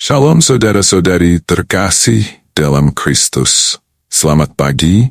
Shalom saudara-saudari terkasih dalam Kristus. Selamat pagi.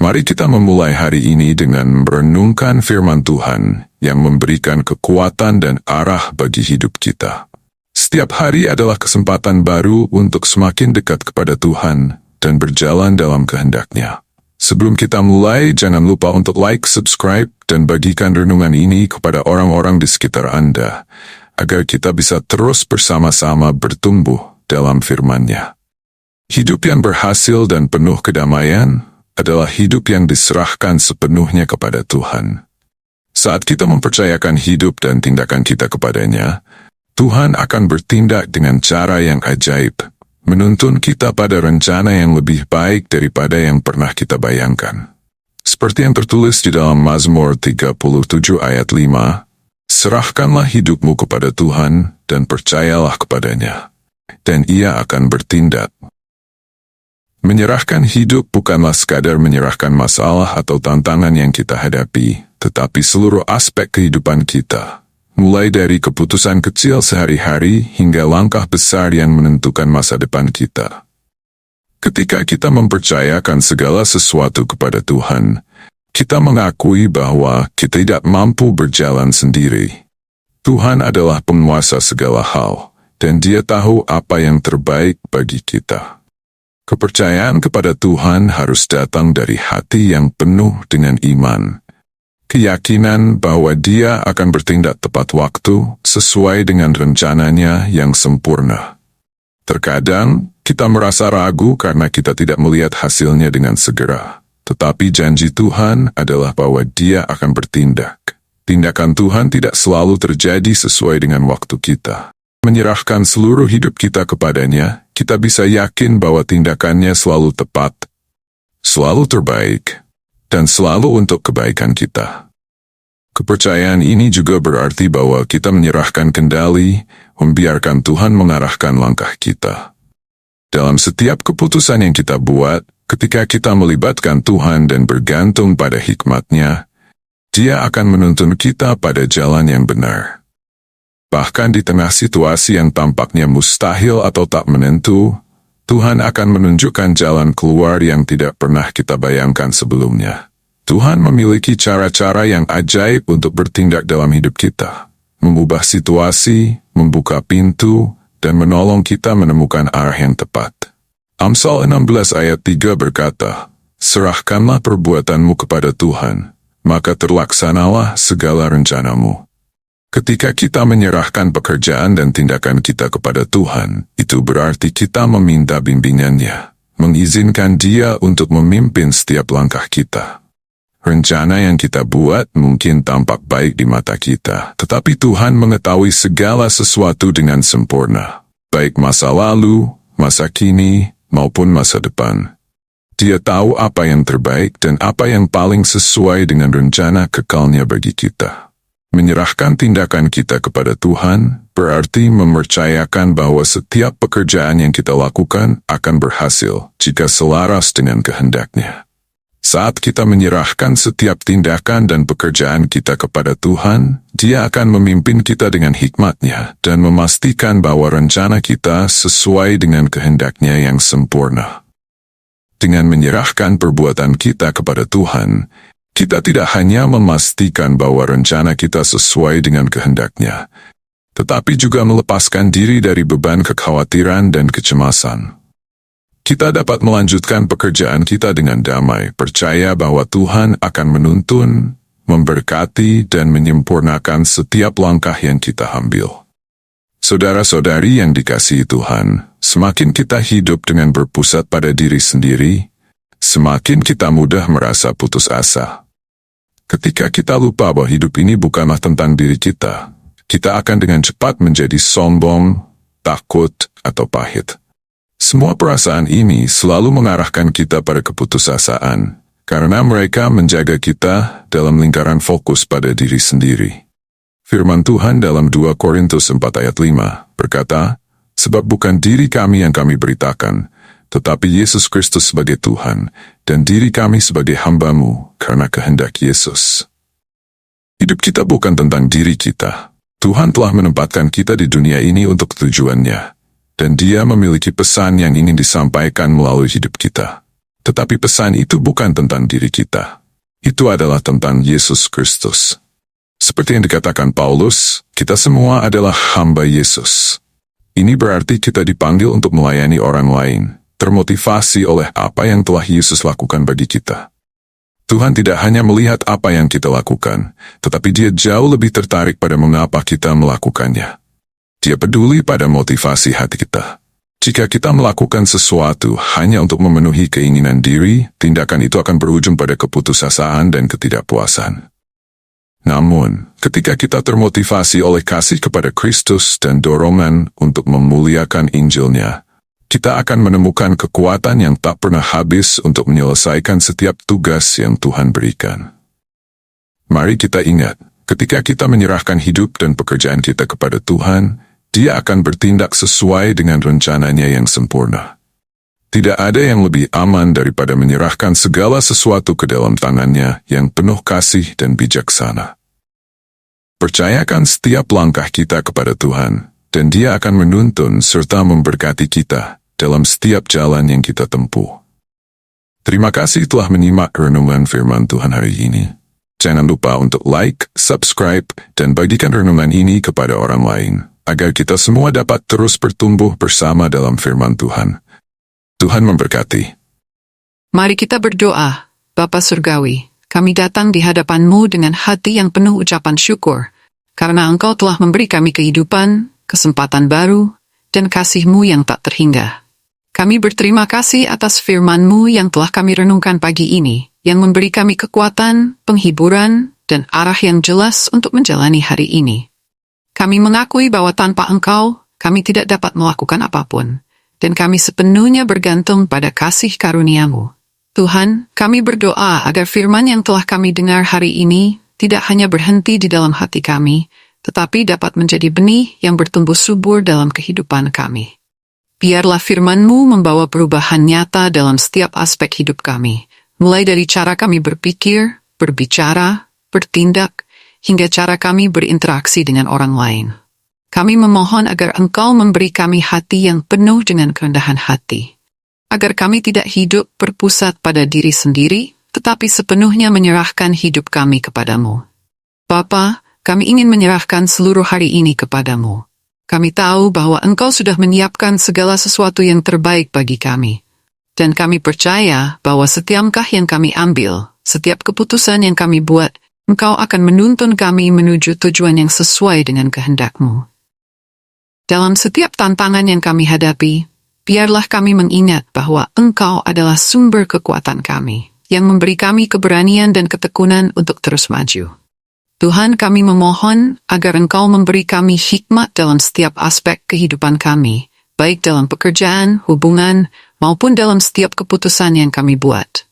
Mari kita memulai hari ini dengan merenungkan firman Tuhan yang memberikan kekuatan dan arah bagi hidup kita. Setiap hari adalah kesempatan baru untuk semakin dekat kepada Tuhan dan berjalan dalam kehendak-Nya. Sebelum kita mulai, jangan lupa untuk like, subscribe, dan bagikan renungan ini kepada orang-orang di sekitar Anda, agar kita bisa terus bersama-sama bertumbuh dalam firman-Nya. Hidup yang berhasil dan penuh kedamaian adalah hidup yang diserahkan sepenuhnya kepada Tuhan. Saat kita mempercayakan hidup dan tindakan kita kepada-Nya, Tuhan akan bertindak dengan cara yang ajaib, menuntun kita pada rencana yang lebih baik daripada yang pernah kita bayangkan. Seperti yang tertulis di dalam Mazmur 37 ayat 5, serahkanlah hidupmu kepada Tuhan dan percayalah kepada-Nya, dan Ia akan bertindak. Menyerahkan hidup bukanlah sekadar menyerahkan masalah atau tantangan yang kita hadapi, tetapi seluruh aspek kehidupan kita, mulai dari keputusan kecil sehari-hari hingga langkah besar yang menentukan masa depan kita. Ketika kita mempercayakan segala sesuatu kepada Tuhan, kita mengakui bahwa kita tidak mampu berjalan sendiri. Tuhan adalah penguasa segala hal, dan Dia tahu apa yang terbaik bagi kita. Kepercayaan kepada Tuhan harus datang dari hati yang penuh dengan iman. Keyakinan bahwa Dia akan bertindak tepat waktu sesuai dengan rencananya yang sempurna. Terkadang, kita merasa ragu karena kita tidak melihat hasilnya dengan segera. Tetapi janji Tuhan adalah bahwa Dia akan bertindak. Tindakan Tuhan tidak selalu terjadi sesuai dengan waktu kita. Menyerahkan seluruh hidup kita kepada-Nya, kita bisa yakin bahwa tindakannya selalu tepat, selalu terbaik, dan selalu untuk kebaikan kita. Kepercayaan ini juga berarti bahwa kita menyerahkan kendali, membiarkan Tuhan mengarahkan langkah kita. Dalam setiap keputusan yang kita buat, ketika kita melibatkan Tuhan dan bergantung pada hikmat-Nya, Dia akan menuntun kita pada jalan yang benar. Bahkan di tengah situasi yang tampaknya mustahil atau tak menentu, Tuhan akan menunjukkan jalan keluar yang tidak pernah kita bayangkan sebelumnya. Tuhan memiliki cara-cara yang ajaib untuk bertindak dalam hidup kita, mengubah situasi, membuka pintu, dan menolong kita menemukan arah yang tepat. Amsal 16 ayat 3 berkata, serahkanlah perbuatanmu kepada Tuhan, maka terlaksanalah segala rencanamu. Ketika kita menyerahkan pekerjaan dan tindakan kita kepada Tuhan, itu berarti kita meminta bimbingan-Nya, mengizinkan Dia untuk memimpin setiap langkah kita. Rencana yang kita buat mungkin tampak baik di mata kita, tetapi Tuhan mengetahui segala sesuatu dengan sempurna, baik masa lalu, masa kini, maupun masa depan. Dia tahu apa yang terbaik dan apa yang paling sesuai dengan rencana kekal-Nya bagi kita. Menyerahkan tindakan kita kepada Tuhan berarti mempercayakan bahwa setiap pekerjaan yang kita lakukan akan berhasil jika selaras dengan kehendak-Nya. Saat kita menyerahkan setiap tindakan dan pekerjaan kita kepada Tuhan, Dia akan memimpin kita dengan hikmat-Nya dan memastikan bahwa rencana kita sesuai dengan kehendak-Nya yang sempurna. Dengan menyerahkan perbuatan kita kepada Tuhan, kita tidak hanya memastikan bahwa rencana kita sesuai dengan kehendak-Nya, tetapi juga melepaskan diri dari beban kekhawatiran dan kecemasan. Kita dapat melanjutkan pekerjaan kita dengan damai, percaya bahwa Tuhan akan menuntun, memberkati, dan menyempurnakan setiap langkah yang kita ambil. Saudara-saudari yang dikasihi Tuhan, semakin kita hidup dengan berpusat pada diri sendiri, semakin kita mudah merasa putus asa. Ketika kita lupa bahwa hidup ini bukanlah tentang diri kita, kita akan dengan cepat menjadi sombong, takut, atau pahit. Semua perasaan ini selalu mengarahkan kita pada keputusasaan, karena mereka menjaga kita dalam lingkaran fokus pada diri sendiri. Firman Tuhan dalam 2 Korintus 4 ayat 5 berkata, sebab bukan diri kami yang kami beritakan, tetapi Yesus Kristus sebagai Tuhan, dan diri kami sebagai hamba-Mu karena kehendak Yesus. Hidup kita bukan tentang diri kita. Tuhan telah menempatkan kita di dunia ini untuk tujuannya. dan Dia memiliki pesan yang ingin disampaikan melalui hidup kita. Tetapi pesan itu bukan tentang diri kita. Itu adalah tentang Yesus Kristus. Seperti yang dikatakan Paulus, kita semua adalah hamba Yesus. Ini berarti kita dipanggil untuk melayani orang lain, termotivasi oleh apa yang telah Yesus lakukan bagi kita. Tuhan tidak hanya melihat apa yang kita lakukan, tetapi Dia jauh lebih tertarik pada mengapa kita melakukannya. Dia peduli pada motivasi hati kita. Jika kita melakukan sesuatu hanya untuk memenuhi keinginan diri, tindakan itu akan berujung pada keputusasaan dan ketidakpuasan. Namun, ketika kita termotivasi oleh kasih kepada Kristus dan dorongan untuk memuliakan Injil-Nya, kita akan menemukan kekuatan yang tak pernah habis untuk menyelesaikan setiap tugas yang Tuhan berikan. Mari kita ingat, ketika kita menyerahkan hidup dan pekerjaan kita kepada Tuhan, Dia akan bertindak sesuai dengan rencananya yang sempurna. Tidak ada yang lebih aman daripada menyerahkan segala sesuatu ke dalam tangan-Nya yang penuh kasih dan bijaksana. Percayakan setiap langkah kita kepada Tuhan, dan Dia akan menuntun serta memberkati kita dalam setiap jalan yang kita tempuh. Terima kasih telah menyimak renungan firman Tuhan hari ini. Jangan lupa untuk like, subscribe, dan bagikan renungan ini kepada orang lain, agar kita semua dapat terus bertumbuh bersama dalam firman Tuhan. Tuhan memberkati. Mari kita berdoa. Bapa Surgawi, kami datang di hadapan-Mu dengan hati yang penuh ucapan syukur, karena Engkau telah memberi kami kehidupan, kesempatan baru, dan kasih-Mu yang tak terhingga. Kami berterima kasih atas firman-Mu yang telah kami renungkan pagi ini, yang memberi kami kekuatan, penghiburan, dan arah yang jelas untuk menjalani hari ini. Kami mengakui bahwa tanpa Engkau, kami tidak dapat melakukan apapun, dan kami sepenuhnya bergantung pada kasih karunia-Mu. Tuhan, kami berdoa agar firman yang telah kami dengar hari ini tidak hanya berhenti di dalam hati kami, tetapi dapat menjadi benih yang bertumbuh subur dalam kehidupan kami. Biarlah firman-Mu membawa perubahan nyata dalam setiap aspek hidup kami, mulai dari cara kami berpikir, berbicara, bertindak, hingga cara kami berinteraksi dengan orang lain. Kami memohon agar Engkau memberi kami hati yang penuh dengan kerendahan hati, agar kami tidak hidup berpusat pada diri sendiri, tetapi sepenuhnya menyerahkan hidup kami kepadamu. Bapa, kami ingin menyerahkan seluruh hari ini kepadamu. Kami tahu bahwa Engkau sudah menyiapkan segala sesuatu yang terbaik bagi kami. Dan kami percaya bahwa setiap langkah yang kami ambil, setiap keputusan yang kami buat, Engkau akan menuntun kami menuju tujuan yang sesuai dengan kehendak-Mu. Dalam setiap tantangan yang kami hadapi, biarlah kami mengingat bahwa Engkau adalah sumber kekuatan kami, yang memberi kami keberanian dan ketekunan untuk terus maju. Tuhan, kami memohon agar Engkau memberi kami hikmat dalam setiap aspek kehidupan kami, baik dalam pekerjaan, hubungan, maupun dalam setiap keputusan yang kami buat.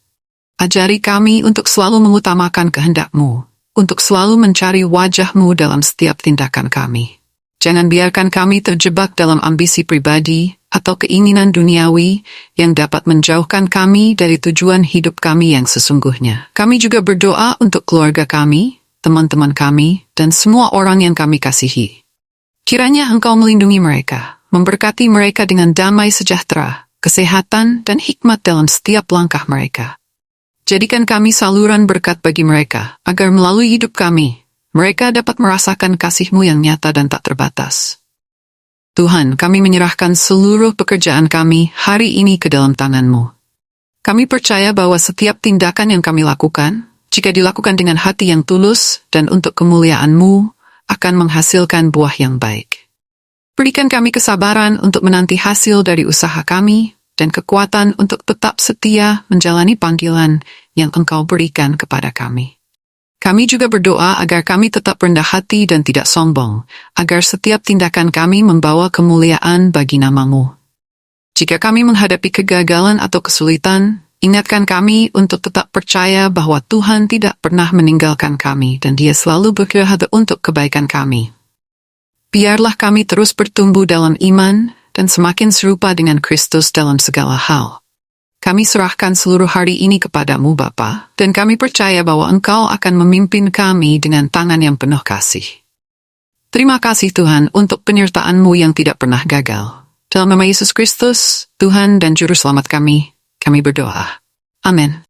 Ajari kami untuk selalu mengutamakan kehendak-Mu, untuk selalu mencari wajah-Mu dalam setiap tindakan kami. Jangan biarkan kami terjebak dalam ambisi pribadi atau keinginan duniawi yang dapat menjauhkan kami dari tujuan hidup kami yang sesungguhnya. Kami juga berdoa untuk keluarga kami, teman-teman kami, dan semua orang yang kami kasihi. Kiranya Engkau melindungi mereka, memberkati mereka dengan damai sejahtera, kesehatan, dan hikmat dalam setiap langkah mereka. Jadikan kami saluran berkat bagi mereka, agar melalui hidup kami, mereka dapat merasakan kasih-Mu yang nyata dan tak terbatas. Tuhan, kami menyerahkan seluruh pekerjaan kami hari ini ke dalam tangan-Mu. Kami percaya bahwa setiap tindakan yang kami lakukan, jika dilakukan dengan hati yang tulus dan untuk kemuliaan-Mu, akan menghasilkan buah yang baik. Berikan kami kesabaran untuk menanti hasil dari usaha kami, dan kekuatan untuk tetap setia menjalani panggilan yang Engkau berikan kepada kami. Kami juga berdoa agar kami tetap rendah hati dan tidak sombong, agar setiap tindakan kami membawa kemuliaan bagi nama-Mu. Jika kami menghadapi kegagalan atau kesulitan, ingatkan kami untuk tetap percaya bahwa Tuhan tidak pernah meninggalkan kami dan Dia selalu bekerja untuk kebaikan kami. Biarlah kami terus bertumbuh dalam iman dan semakin serupa dengan Kristus dalam segala hal. Kami serahkan seluruh hari ini kepadamu, Bapa, dan kami percaya bahwa Engkau akan memimpin kami dengan tangan yang penuh kasih. Terima kasih Tuhan untuk penyertaan-Mu yang tidak pernah gagal. Dalam nama Yesus Kristus, Tuhan dan Juru Selamat kami berdoa. Amin.